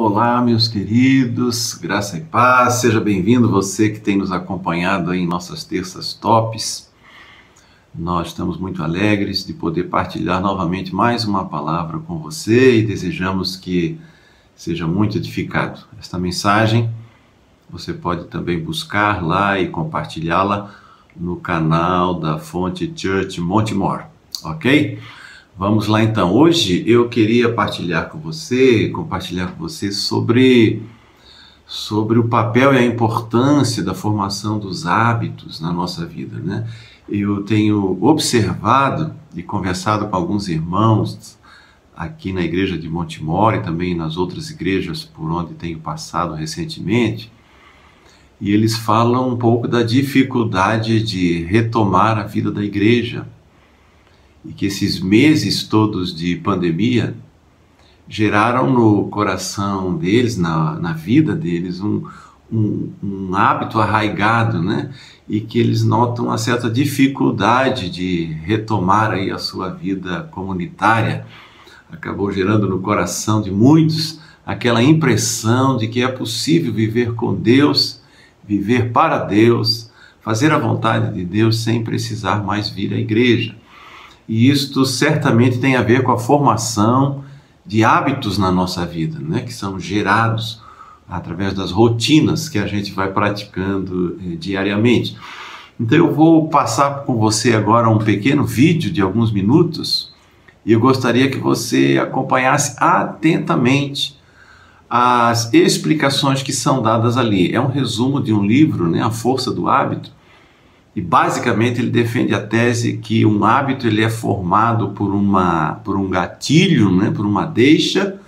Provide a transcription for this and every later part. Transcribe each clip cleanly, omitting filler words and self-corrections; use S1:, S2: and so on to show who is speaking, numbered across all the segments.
S1: Olá, meus queridos, graça e paz, seja bem-vindo você que tem nos acompanhado aí em nossas terças tops. Nós estamos muito alegres de poder partilhar novamente mais uma palavra com você e desejamos que seja muito edificado. Esta mensagem você pode também buscar lá e compartilhá-la no canal da Fonte Church Montemor, ok? Vamos lá então. Hoje eu queria compartilhar com você sobre o papel e a importância da formação dos hábitos na nossa vida, né? Eu tenho observado e conversado com alguns irmãos aqui na igreja de Montemor e também nas outras igrejas por onde tenho passado recentemente, e eles falam um pouco da dificuldade de retomar a vida da igreja. E que esses meses todos de pandemia geraram no coração deles, na vida deles, um hábito arraigado, né? E que eles notam uma certa dificuldade de retomar aí a sua vida comunitária. Acabou gerando no coração de muitos aquela impressão de que é possível viver com Deus, viver para Deus, fazer a vontade de Deus sem precisar mais vir à igreja. E isto certamente tem a ver com a formação de hábitos na nossa vida, né? Que são gerados através das rotinas que a gente vai praticando diariamente. Então eu vou passar com você agora um pequeno vídeo de alguns minutos e eu gostaria que você acompanhasse atentamente as explicações que são dadas ali. É um resumo de um livro, né? A Força do Hábito. E basicamente ele defende a tese que um hábito ele é formado por um gatilho, né? Por uma deixa,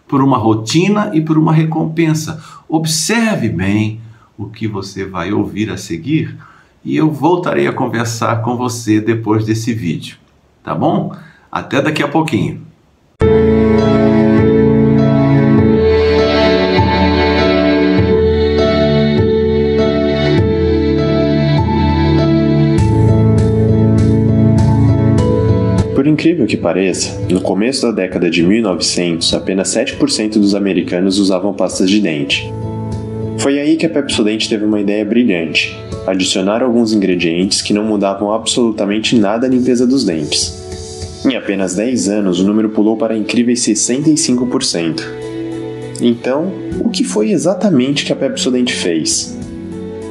S1: por uma rotina e por uma recompensa. Observe bem o que você vai ouvir a seguir e eu voltarei a conversar com você depois desse vídeo, tá bom? Até daqui a pouquinho.
S2: Por incrível que pareça, no começo da década de 1900, apenas 7% dos americanos usavam pastas de dente. Foi aí que a Pepsodent teve uma ideia brilhante: adicionar alguns ingredientes que não mudavam absolutamente nada à limpeza dos dentes. Em apenas 10 anos, o número pulou para incríveis 65%. Então, o que foi exatamente que a Pepsodent fez?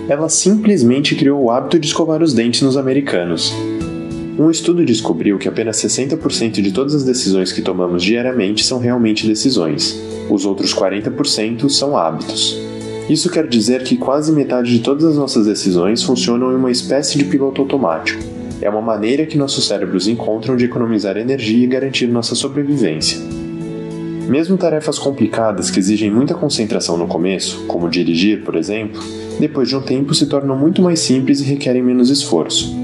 S2: Ela simplesmente criou o hábito de escovar os dentes nos americanos. Um estudo descobriu que apenas 60% de todas as decisões que tomamos diariamente são realmente decisões. Os outros 40% são hábitos. Isso quer dizer que quase metade de todas as nossas decisões funcionam em uma espécie de piloto automático. É uma maneira que nossos cérebros encontram de economizar energia e garantir nossa sobrevivência. Mesmo tarefas complicadas que exigem muita concentração no começo, como dirigir, por exemplo, depois de um tempo se tornam muito mais simples e requerem menos esforço.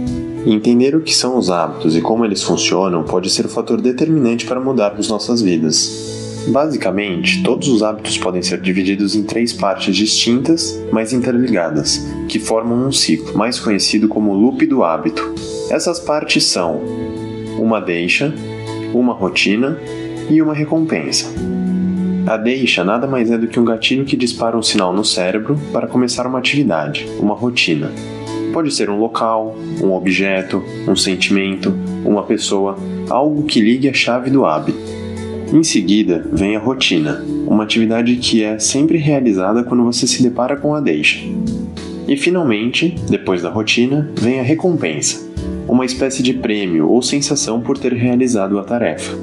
S2: Entender o que são os hábitos e como eles funcionam pode ser o fator determinante para mudarmos nossas vidas. Basicamente, todos os hábitos podem ser divididos em 3 partes distintas, mas interligadas, que formam um ciclo, mais conhecido como loop do hábito. Essas partes são uma deixa, uma rotina e uma recompensa. A deixa nada mais é do que um gatilho que dispara um sinal no cérebro para começar uma atividade, uma rotina. Pode ser um local, um objeto, um sentimento, uma pessoa, algo que ligue a chave do hábito. Em seguida, vem a rotina, uma atividade que é sempre realizada quando você se depara com a deixa. E finalmente, depois da rotina, vem a recompensa, uma espécie de prêmio ou sensação por ter realizado a tarefa.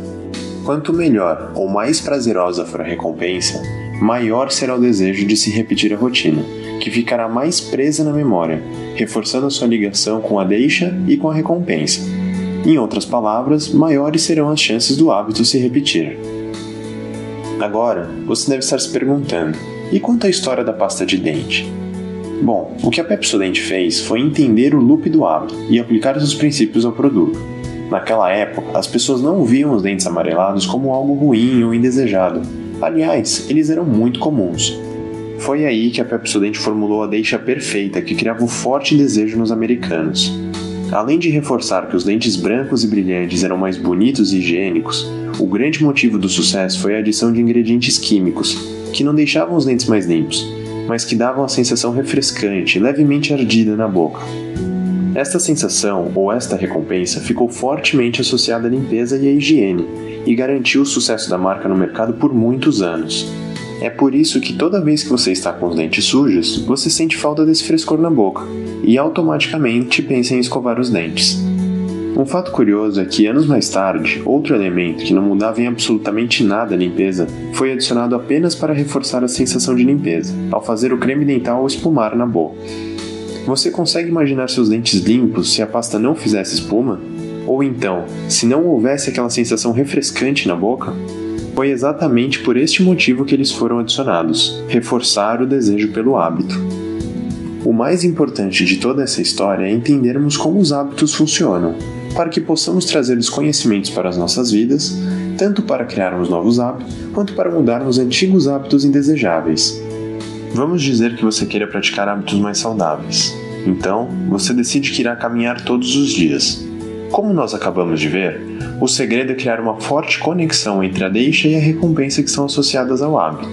S2: Quanto melhor ou mais prazerosa for a recompensa, maior será o desejo de se repetir a rotina, que ficará mais presa na memória, reforçando a sua ligação com a deixa e com a recompensa. Em outras palavras, maiores serão as chances do hábito se repetir. Agora, você deve estar se perguntando, e quanto à história da pasta de dente? Bom, o que a Pepsodent fez foi entender o loop do hábito e aplicar seus princípios ao produto. Naquela época, as pessoas não viam os dentes amarelados como algo ruim ou indesejado. Aliás, eles eram muito comuns. Foi aí que a Pepsodent formulou a deixa perfeita que criava um forte desejo nos americanos. Além de reforçar que os dentes brancos e brilhantes eram mais bonitos e higiênicos, o grande motivo do sucesso foi a adição de ingredientes químicos, que não deixavam os dentes mais limpos, mas que davam a sensação refrescante, levemente ardida na boca. Esta sensação, ou esta recompensa, ficou fortemente associada à limpeza e à higiene, e garantiu o sucesso da marca no mercado por muitos anos. É por isso que toda vez que você está com os dentes sujos, você sente falta desse frescor na boca, e automaticamente pensa em escovar os dentes. Um fato curioso é que, anos mais tarde, outro elemento que não mudava em absolutamente nada a limpeza foi adicionado apenas para reforçar a sensação de limpeza, ao fazer o creme dental espumar na boca. Você consegue imaginar seus dentes limpos se a pasta não fizesse espuma? Ou então, se não houvesse aquela sensação refrescante na boca? Foi exatamente por este motivo que eles foram adicionados: reforçar o desejo pelo hábito. O mais importante de toda essa história é entendermos como os hábitos funcionam, para que possamos trazer os conhecimentos para as nossas vidas, tanto para criarmos novos hábitos, quanto para mudarmos antigos hábitos indesejáveis. Vamos dizer que você queira praticar hábitos mais saudáveis. Então, você decide que irá caminhar todos os dias. Como nós acabamos de ver, o segredo é criar uma forte conexão entre a deixa e a recompensa que são associadas ao hábito.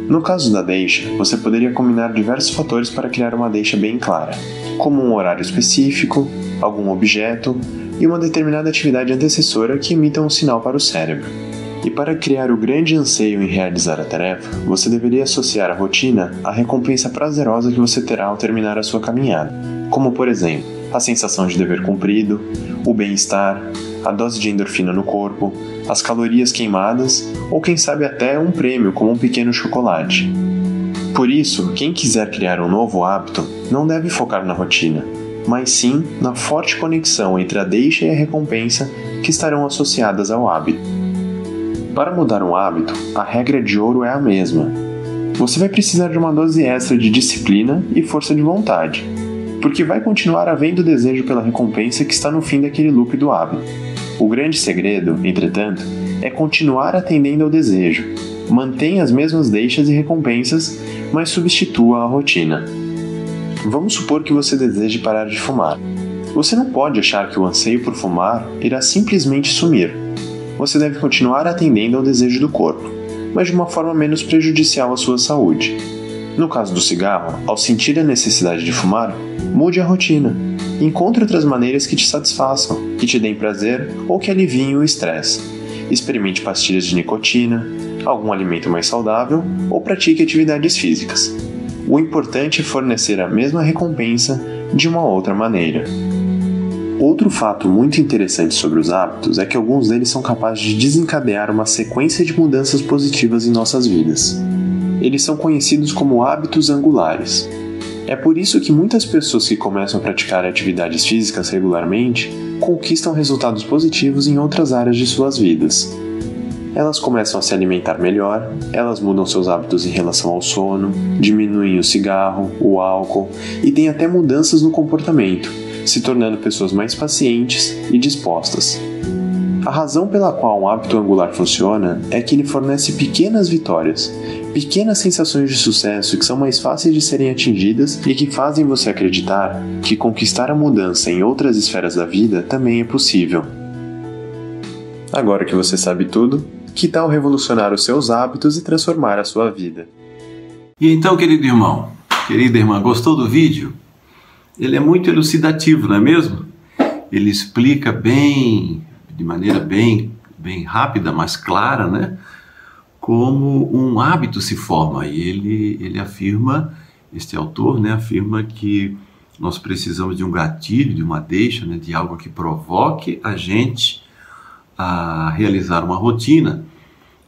S2: No caso da deixa, você poderia combinar diversos fatores para criar uma deixa bem clara, como um horário específico, algum objeto e uma determinada atividade antecessora que emitam um sinal para o cérebro. E para criar o grande anseio em realizar a tarefa, você deveria associar a rotina à recompensa prazerosa que você terá ao terminar a sua caminhada, como por exemplo, a sensação de dever cumprido, o bem-estar, a dose de endorfina no corpo, as calorias queimadas ou quem sabe até um prêmio como um pequeno chocolate. Por isso, quem quiser criar um novo hábito não deve focar na rotina, mas sim na forte conexão entre a deixa e a recompensa que estarão associadas ao hábito. Para mudar um hábito, a regra de ouro é a mesma. Você vai precisar de uma dose extra de disciplina e força de vontade, porque vai continuar havendo desejo pela recompensa que está no fim daquele loop do hábito. O grande segredo, entretanto, é continuar atendendo ao desejo. Mantenha as mesmas deixas e recompensas, mas substitua a rotina. Vamos supor que você deseje parar de fumar. Você não pode achar que o anseio por fumar irá simplesmente sumir. Você deve continuar atendendo ao desejo do corpo, mas de uma forma menos prejudicial à sua saúde. No caso do cigarro, ao sentir a necessidade de fumar, mude a rotina. Encontre outras maneiras que te satisfaçam, que te deem prazer ou que aliviem o estresse. Experimente pastilhas de nicotina, algum alimento mais saudável ou pratique atividades físicas. O importante é fornecer a mesma recompensa de uma outra maneira. Outro fato muito interessante sobre os hábitos é que alguns deles são capazes de desencadear uma sequência de mudanças positivas em nossas vidas. Eles são conhecidos como hábitos angulares. É por isso que muitas pessoas que começam a praticar atividades físicas regularmente conquistam resultados positivos em outras áreas de suas vidas. Elas começam a se alimentar melhor, elas mudam seus hábitos em relação ao sono, diminuem o cigarro, o álcool e têm até mudanças no comportamento, se tornando pessoas mais pacientes e dispostas. A razão pela qual um hábito angular funciona é que ele fornece pequenas vitórias, pequenas sensações de sucesso que são mais fáceis de serem atingidas e que fazem você acreditar que conquistar a mudança em outras esferas da vida também é possível. Agora que você sabe tudo, que tal revolucionar os seus hábitos e transformar a sua vida?
S1: E então, querido irmão, querida irmã, gostou do vídeo? Ele é muito elucidativo, não é mesmo? Ele explica bem, de maneira bem rápida, mas clara, né? Como um hábito se forma. E ele afirma, este autor, né, afirma que nós precisamos de um gatilho, de uma deixa, né, de algo que provoque a gente a realizar uma rotina,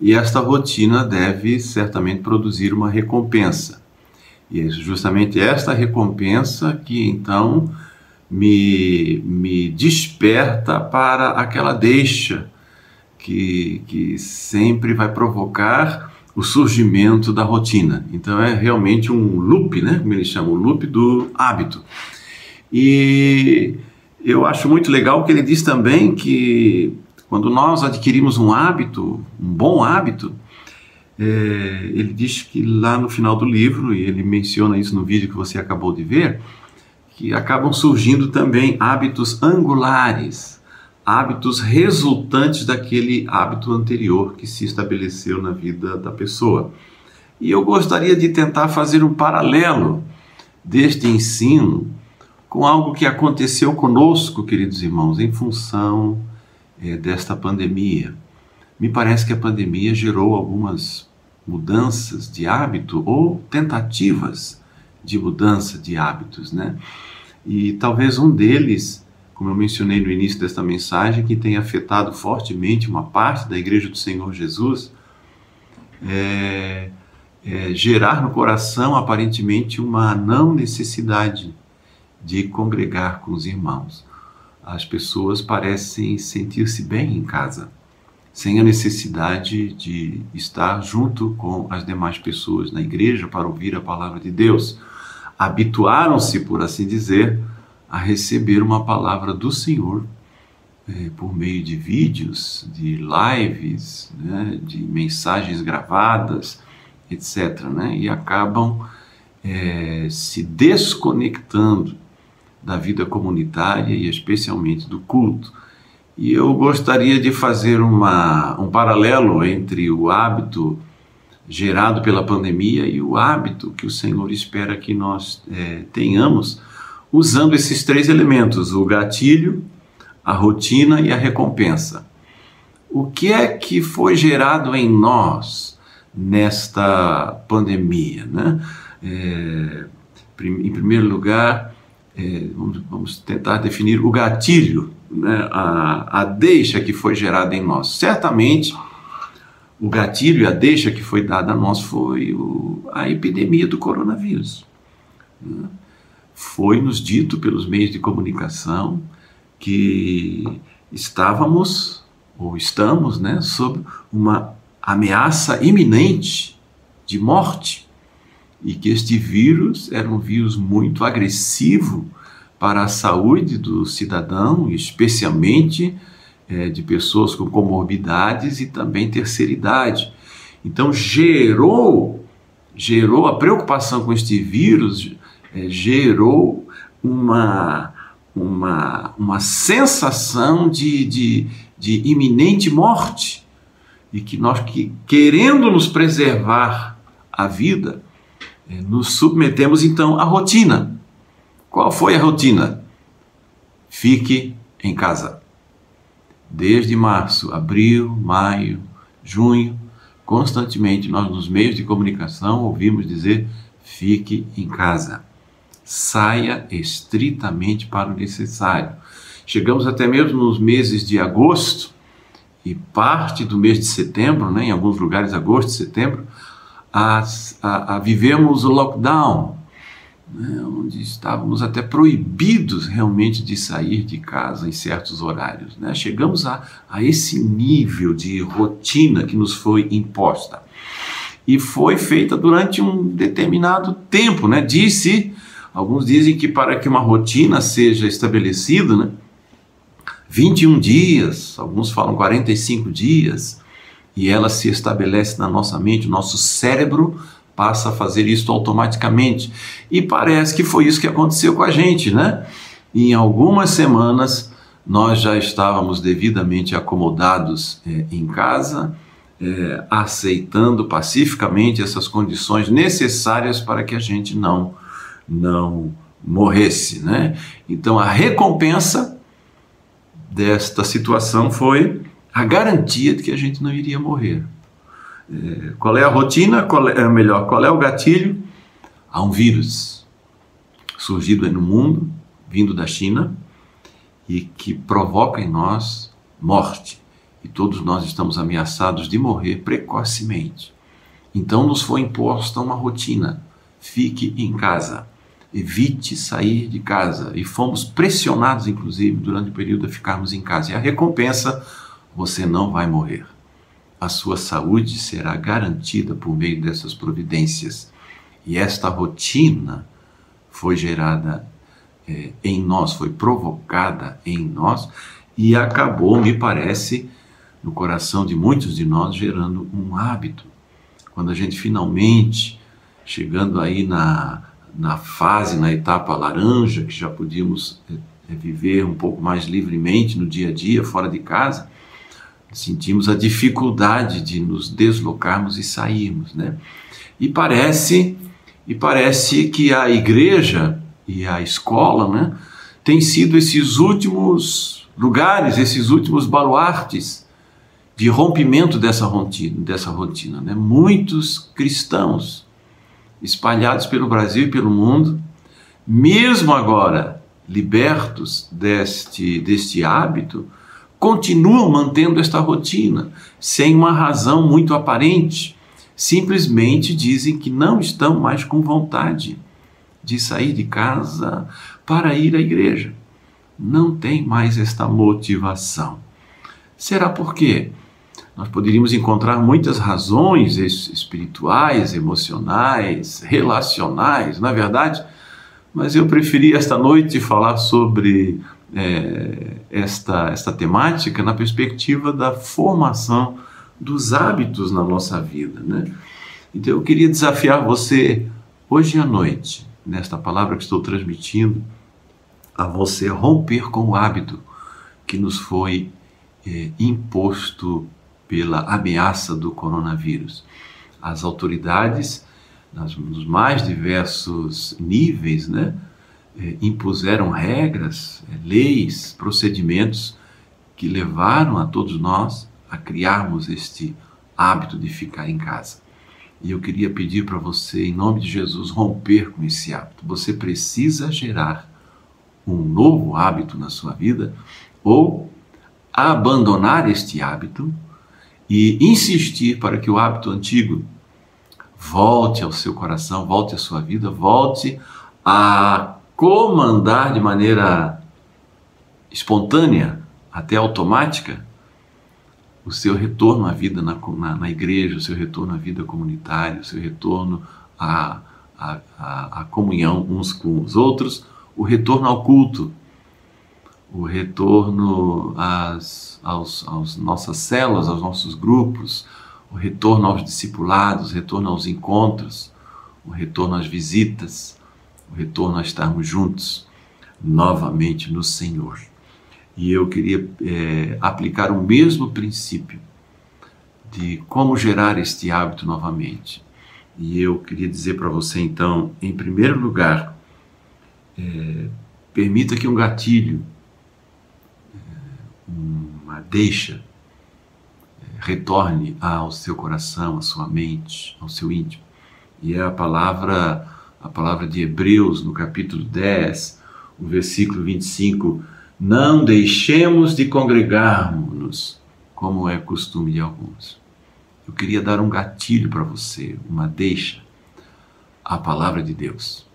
S1: e esta rotina deve certamente produzir uma recompensa. E é justamente esta recompensa que então me desperta para aquela deixa que sempre vai provocar o surgimento da rotina. Então é realmente um loop, né? Como ele chama, o loop do hábito. E eu acho muito legal que ele diz também que quando nós adquirimos um hábito, um bom hábito, ele diz que lá no final do livro, e ele menciona isso no vídeo que você acabou de ver, que acabam surgindo também hábitos angulares, hábitos resultantes daquele hábito anterior que se estabeleceu na vida da pessoa. E eu gostaria de tentar fazer um paralelo deste ensino com algo que aconteceu conosco, queridos irmãos, em função desta pandemia. Me parece que a pandemia gerou algumas mudanças de hábito ou tentativas de mudança de hábitos, né? E talvez um deles, como eu mencionei no início desta mensagem, que tem afetado fortemente uma parte da Igreja do Senhor Jesus, gerar no coração aparentemente uma não necessidade de congregar com os irmãos. As pessoas parecem sentir-se bem em casa, sem a necessidade de estar junto com as demais pessoas na igreja para ouvir a palavra de Deus. Habituaram-se, por assim dizer, a receber uma palavra do Senhor por meio de vídeos, de lives, né, de mensagens gravadas, etc., né, e acabam se desconectando da vida comunitária e especialmente do culto. E eu gostaria de fazer um paralelo entre o hábito gerado pela pandemia e o hábito que o Senhor espera que nós tenhamos, usando esses três elementos: o gatilho, a rotina e a recompensa. O que é que foi gerado em nós nesta pandemia, né? Em primeiro lugar, vamos tentar definir o gatilho, né? A deixa que foi gerada em nós. Certamente, o gatilho e a deixa que foi dada a nós foi a epidemia do coronavírus, né? Foi nos dito pelos meios de comunicação que estávamos, ou estamos, né, sob uma ameaça iminente de morte, e que este vírus era um vírus muito agressivo para a saúde do cidadão, especialmente de pessoas com comorbidades e também terceira idade. Então gerou a preocupação com este vírus, gerou uma sensação de iminente morte, e que nós, querendo nos preservar a vida, nos submetemos então à rotina. Qual foi a rotina? Fique em casa. Desde março, abril, maio, junho, constantemente nós nos meios de comunicação ouvimos dizer: fique em casa. Saia estritamente para o necessário. Chegamos até mesmo nos meses de agosto e parte do mês de setembro, né, em alguns lugares agosto e setembro, a vivermos o lockdown, né, onde estávamos até proibidos realmente de sair de casa em certos horários, né? Chegamos a esse nível de rotina que nos foi imposta. E foi feita durante um determinado tempo, né? Alguns dizem que para que uma rotina seja estabelecida, né, 21 dias, alguns falam 45 dias, e ela se estabelece na nossa mente, o nosso cérebro passa a fazer isso automaticamente. E parece que foi isso que aconteceu com a gente, né? Em algumas semanas nós já estávamos devidamente acomodados em casa, aceitando pacificamente essas condições necessárias para que a gente não morresse, né? Então a recompensa desta situação foi a garantia de que a gente não iria morrer. Qual é a rotina? Qual é o gatilho? Há um vírus surgido aí no mundo, vindo da China, e que provoca em nós morte. E todos nós estamos ameaçados de morrer precocemente. Então nos foi imposta uma rotina: fique em casa, evite sair de casa. E fomos pressionados, inclusive, durante o período a ficarmos em casa. E a recompensa: você não vai morrer. A sua saúde será garantida por meio dessas providências. E esta rotina foi gerada em nós, foi provocada em nós e acabou, me parece, no coração de muitos de nós, gerando um hábito. Quando a gente finalmente, chegando aí na etapa laranja, que já podíamos viver um pouco mais livremente no dia a dia, fora de casa, sentimos a dificuldade de nos deslocarmos e sairmos, né? E parece que a igreja e a escola, né, têm sido esses últimos lugares, esses últimos baluartes de rompimento dessa rotina, né? Muitos cristãos espalhados pelo Brasil e pelo mundo, mesmo agora libertos deste hábito, continuam mantendo esta rotina, sem uma razão muito aparente. Simplesmente dizem que não estão mais com vontade de sair de casa para ir à igreja. Não tem mais esta motivação. Será por quê? Nós poderíamos encontrar muitas razões espirituais, emocionais, relacionais, na verdade, mas eu preferi esta noite falar sobre esta temática na perspectiva da formação dos hábitos na nossa vida, né? Então eu queria desafiar você hoje à noite, nesta palavra que estou transmitindo, a você romper com o hábito que nos foi imposto pela ameaça do coronavírus. As autoridades, nos mais diversos níveis, né, impuseram regras, leis, procedimentos que levaram a todos nós a criarmos este hábito de ficar em casa. E eu queria pedir para você, em nome de Jesus, romper com esse hábito. Você precisa gerar um novo hábito na sua vida ou abandonar este hábito e insistir para que o hábito antigo volte ao seu coração, volte à sua vida, volte a comandar de maneira espontânea, até automática, o seu retorno à vida na igreja, o seu retorno à vida comunitária, o seu retorno à comunhão uns com os outros, o retorno ao culto, o retorno às nossas células, aos nossos grupos, o retorno aos discipulados, o retorno aos encontros, o retorno às visitas, o retorno a estarmos juntos novamente no Senhor. E eu queria aplicar o mesmo princípio de como gerar este hábito novamente. E eu queria dizer para você, então, em primeiro lugar, permita que um gatilho, uma deixa, retorne ao seu coração, à sua mente, ao seu íntimo. E é a palavra de Hebreus, no capítulo 10, o versículo 25, não deixemos de congregarmos-nos, como é costume de alguns. Eu queria dar um gatilho para você, uma deixa, à palavra de Deus.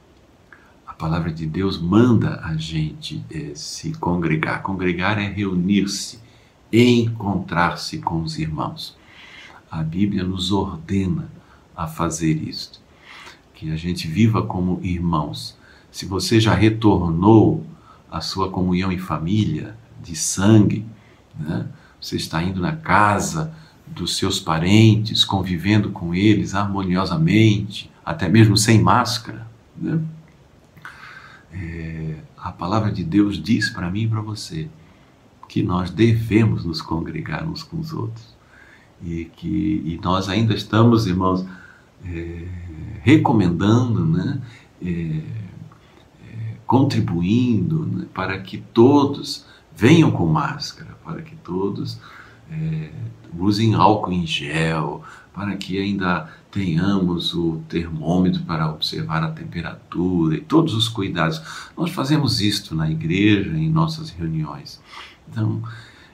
S1: A palavra de Deus manda a gente se congregar. Congregar é reunir-se, encontrar-se com os irmãos. A Bíblia nos ordena a fazer isto, que a gente viva como irmãos. Se você já retornou à sua comunhão em família, de sangue, né? Você está indo na casa dos seus parentes, convivendo com eles harmoniosamente, até mesmo sem máscara, né? A palavra de Deus diz para mim e para você que nós devemos nos congregar uns com os outros e nós ainda estamos, irmãos, recomendando, né? Contribuindo, né? Para que todos venham com máscara, para que todos usem álcool em gel, para que ainda tenhamos o termômetro para observar a temperatura e todos os cuidados. Nós fazemos isto na igreja, em nossas reuniões.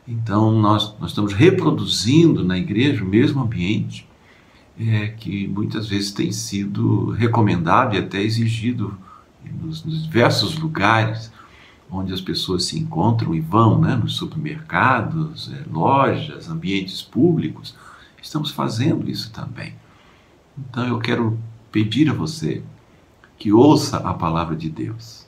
S1: Então nós estamos reproduzindo na igreja o mesmo ambiente que muitas vezes tem sido recomendado e até exigido nos diversos lugares onde as pessoas se encontram e vão, né? Nos supermercados, lojas, ambientes públicos. Estamos fazendo isso também. Então eu quero pedir a você que ouça a palavra de Deus,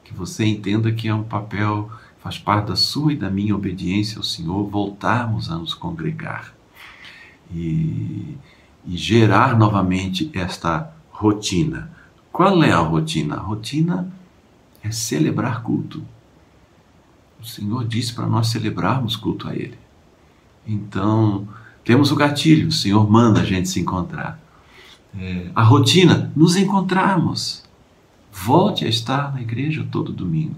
S1: que você entenda que é um papel, faz parte da sua e da minha obediência ao Senhor, voltarmos a nos congregar e gerar novamente esta rotina. Qual é a rotina? A rotina é celebrar culto. O Senhor disse para nós celebrarmos culto a Ele. Então, temos o gatilho, o Senhor manda a gente se encontrar. a rotina, nos encontrarmos. Volte a estar na igreja todo domingo,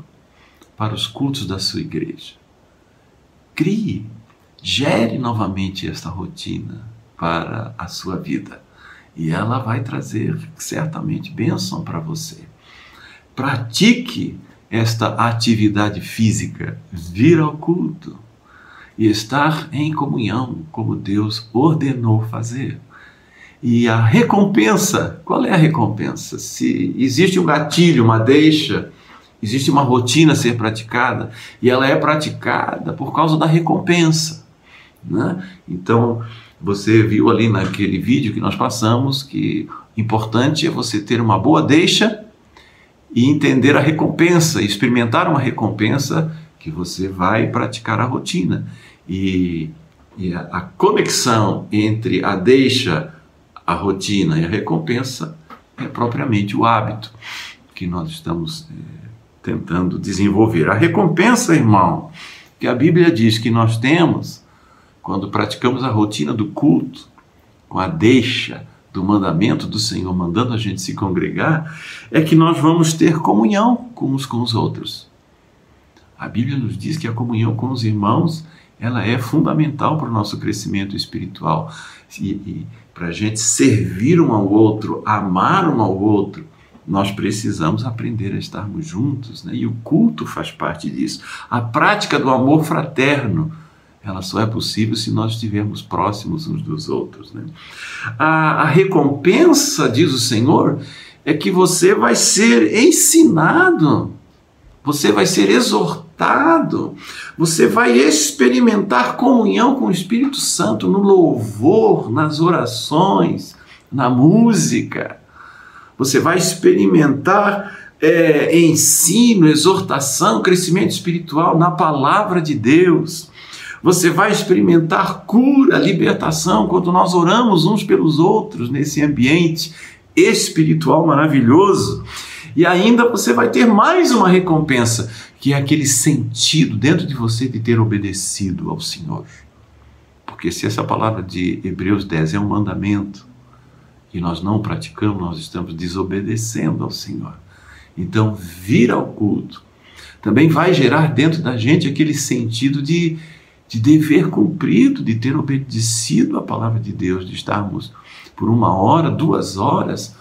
S1: para os cultos da sua igreja. Crie, gere novamente esta rotina para a sua vida. E ela vai trazer certamente bênção para você. Pratique esta atividade física, vir ao culto e estar em comunhão como Deus ordenou fazer. E a recompensa, qual é a recompensa? Se existe um gatilho, uma deixa, existe uma rotina a ser praticada, e ela é praticada por causa da recompensa, né? Então, você viu ali naquele vídeo que nós passamos que importante é você ter uma boa deixa e entender a recompensa, experimentar uma recompensa que você vai praticar a rotina. E a conexão entre a deixa, a rotina e a recompensa é propriamente o hábito que nós estamos tentando desenvolver. A recompensa, irmão, que a Bíblia diz que nós temos quando praticamos a rotina do culto, com a deixa do mandamento do Senhor, mandando a gente se congregar, é que nós vamos ter comunhão uns com os outros. A Bíblia nos diz que a comunhão com os irmãos, ela é fundamental para o nosso crescimento espiritual. E para a gente servir um ao outro, amar um ao outro, nós precisamos aprender a estarmos juntos, né? E o culto faz parte disso. A prática do amor fraterno, ela só é possível se nós estivermos próximos uns dos outros, né? A recompensa, diz o Senhor, é que você vai ser ensinado, você vai ser exortado, você vai experimentar comunhão com o Espírito Santo no louvor, nas orações, na música. Você vai experimentar ensino, exortação, crescimento espiritual na palavra de Deus. Você vai experimentar cura, libertação, quando nós oramos uns pelos outros nesse ambiente espiritual maravilhoso. E ainda você vai ter mais uma recompensa, que é aquele sentido dentro de você de ter obedecido ao Senhor. Porque se essa palavra de Hebreus 10 é um mandamento, e nós não praticamos, nós estamos desobedecendo ao Senhor. Então, vir ao culto também vai gerar dentro da gente aquele sentido de dever cumprido, de ter obedecido à palavra de Deus, de estarmos por 1 hora, 2 horas,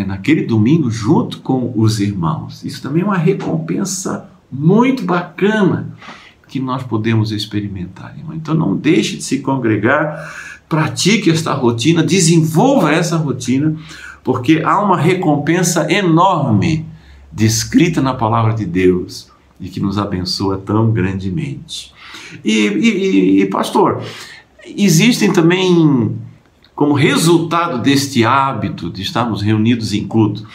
S1: naquele domingo junto com os irmãos. Isso também é uma recompensa muito bacana que nós podemos experimentar, irmão. Então não deixe de se congregar, pratique esta rotina, desenvolva essa rotina, porque há uma recompensa enorme descrita na palavra de Deus e que nos abençoa tão grandemente. E pastor, existem também, como resultado deste hábito de estarmos reunidos em culto,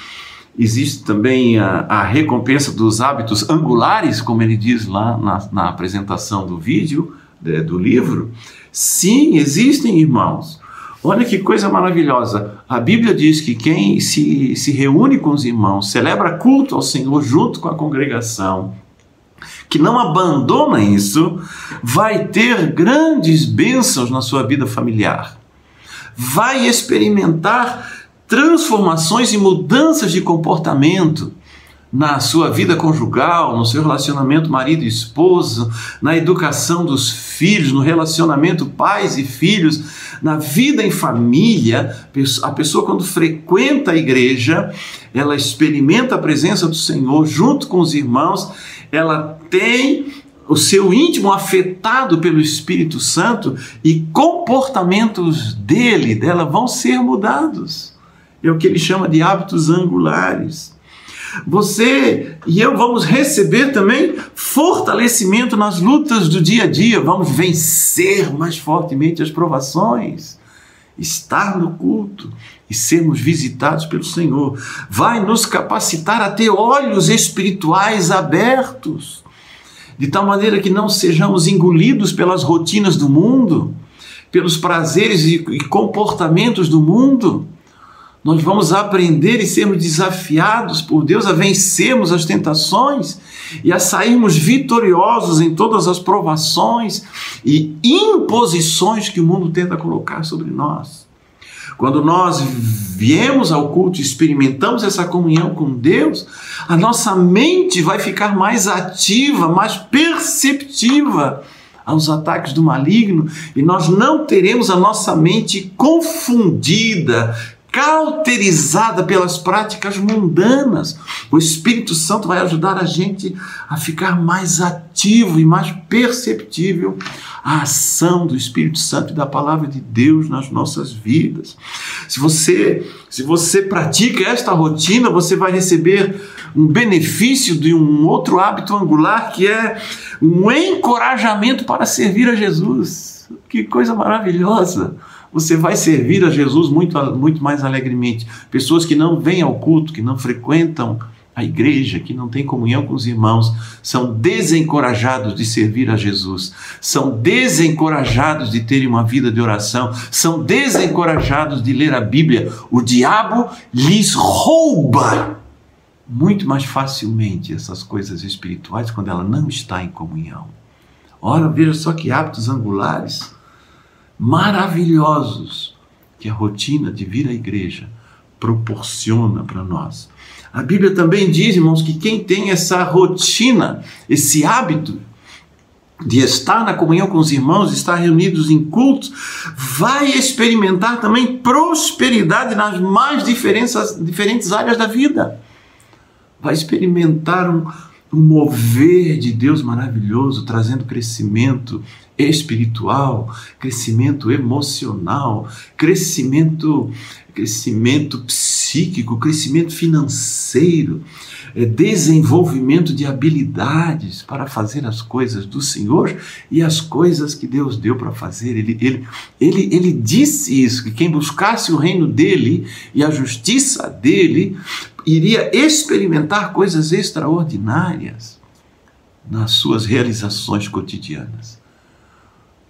S1: existe também a recompensa dos hábitos angulares, como ele diz lá na apresentação do vídeo, do livro. Sim, existem, irmãos. Olha que coisa maravilhosa. A Bíblia diz que quem se reúne com os irmãos, celebra culto ao Senhor junto com a congregação, que não abandona isso, vai ter grandes bênçãos na sua vida familiar. Vai experimentar transformações e mudanças de comportamento na sua vida conjugal, no seu relacionamento marido e esposa, na educação dos filhos, no relacionamento pais e filhos, na vida em família. A pessoa, quando frequenta a igreja, ela experimenta a presença do Senhor junto com os irmãos, ela tem o seu íntimo afetado pelo Espírito Santo e comportamentos dela vão ser mudados. É o que ele chama de hábitos angulares. Você e eu vamos receber também fortalecimento nas lutas do dia a dia, vamos vencer mais fortemente as provações. Estar no culto e sermos visitados pelo Senhor vai nos capacitar a ter olhos espirituais abertos, de tal maneira que não sejamos engolidos pelas rotinas do mundo, pelos prazeres e comportamentos do mundo. Nós vamos aprender e sermos desafiados por Deus a vencermos as tentações e a sairmos vitoriosos em todas as provações e imposições que o mundo tenta colocar sobre nós. Quando nós viemos ao culto e experimentamos essa comunhão com Deus, a nossa mente vai ficar mais ativa, mais perceptiva aos ataques do maligno, e nós não teremos a nossa mente confundida, cauterizada pelas práticas mundanas. O Espírito Santo vai ajudar a gente a ficar mais ativo e mais perceptível à ação do Espírito Santo e da palavra de Deus nas nossas vidas. Se você pratica esta rotina, você vai receber um benefício de um outro hábito angular, que é um encorajamento para servir a Jesus. Que coisa maravilhosa! Você vai servir a Jesus muito mais alegremente. Pessoas que não vêm ao culto, que não frequentam a igreja, que não têm comunhão com os irmãos, são desencorajados de servir a Jesus, são desencorajados de terem uma vida de oração, são desencorajados de ler a Bíblia. O diabo lhes rouba muito mais facilmente essas coisas espirituais quando ela não está em comunhão. Ora, veja só que hábitos angulares maravilhosos que a rotina de vir à igreja proporciona para nós. A Bíblia também diz, irmãos, que quem tem essa rotina, esse hábito de estar na comunhão com os irmãos, estar reunidos em cultos, vai experimentar também prosperidade nas mais diferentes áreas da vida. Vai experimentar um mover de Deus maravilhoso, trazendo crescimento espiritual, crescimento emocional, crescimento psíquico, crescimento financeiro, desenvolvimento de habilidades para fazer as coisas do Senhor e as coisas que Deus deu para fazer. Ele disse isso, que quem buscasse o reino dele e a justiça dele iria experimentar coisas extraordinárias nas suas realizações cotidianas.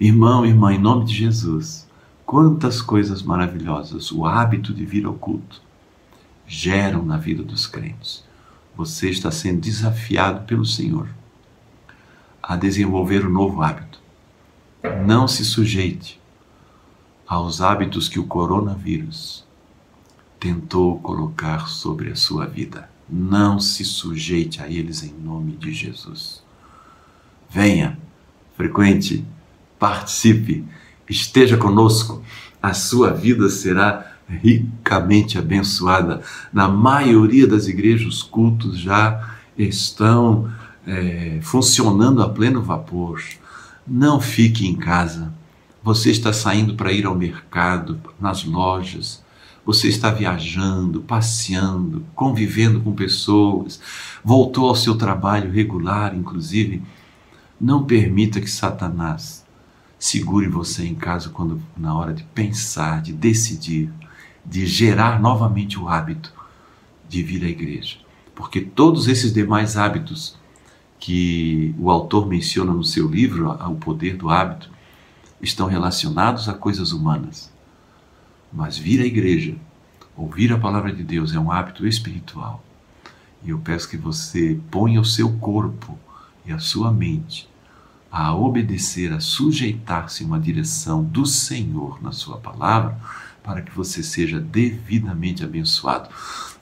S1: Irmão, irmã, em nome de Jesus, quantas coisas maravilhosas o hábito de vir ao culto geram na vida dos crentes. Você está sendo desafiado pelo Senhor a desenvolver um novo hábito. Não se sujeite aos hábitos que o coronavírus tentou colocar sobre a sua vida. Não se sujeite a eles em nome de Jesus. Venha, frequente, participe, esteja conosco. A sua vida será ricamente abençoada. Na maioria das igrejas, os cultos já estão funcionando a pleno vapor. Não fique em casa. Você está saindo para ir ao mercado, nas lojas. Você está viajando, passeando, convivendo com pessoas. Voltou ao seu trabalho regular, inclusive. Não permita que Satanás segure você em casa na hora de pensar, de decidir, de gerar novamente o hábito de vir à igreja. Porque todos esses demais hábitos que o autor menciona no seu livro, O Poder do Hábito, estão relacionados a coisas humanas. Mas vir à igreja, ouvir a palavra de Deus, é um hábito espiritual. E eu peço que você ponha o seu corpo e a sua mente a obedecer, a sujeitar-se a uma direção do Senhor na sua palavra, para que você seja devidamente abençoado.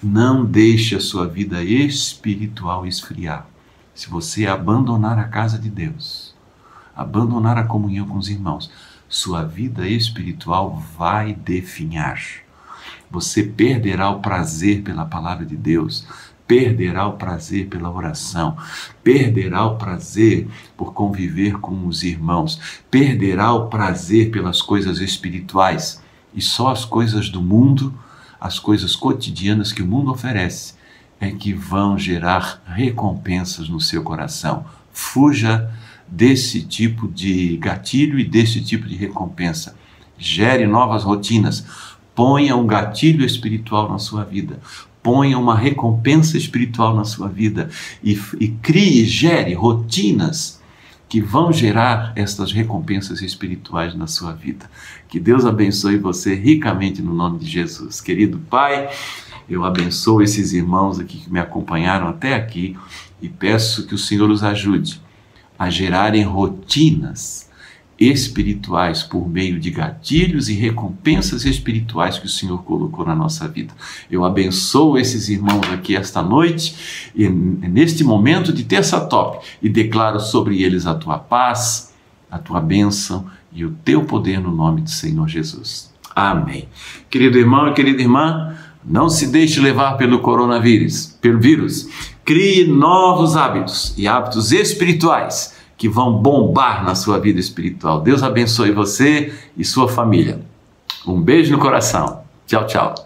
S1: Não deixe a sua vida espiritual esfriar. Se você abandonar a casa de Deus, abandonar a comunhão com os irmãos, sua vida espiritual vai definhar. Você perderá o prazer pela palavra de Deus, perderá o prazer pela oração, perderá o prazer por conviver com os irmãos, perderá o prazer pelas coisas espirituais, e só as coisas do mundo, as coisas cotidianas que o mundo oferece, é que vão gerar recompensas no seu coração. Fuja desse tipo de gatilho e desse tipo de recompensa. Gere novas rotinas. Ponha um gatilho espiritual na sua vida. Ponha uma recompensa espiritual na sua vida e gere rotinas que vão gerar estas recompensas espirituais na sua vida. Que Deus abençoe você ricamente no nome de Jesus. Querido Pai, eu abençoo esses irmãos aqui que me acompanharam até aqui e peço que o Senhor os ajude a gerarem rotinas espirituais por meio de gatilhos e recompensas espirituais que o Senhor colocou na nossa vida. Eu abençoo esses irmãos aqui esta noite, e neste momento de terça top, e declaro sobre eles a tua paz, a tua bênção e o teu poder no nome do Senhor Jesus. Amém. Querido irmão e querida irmã, não se deixe levar pelo coronavírus, pelo vírus. Crie novos hábitos e hábitos espirituais que vão bombar na sua vida espiritual. Deus abençoe você e sua família. Um beijo no coração. Tchau, tchau.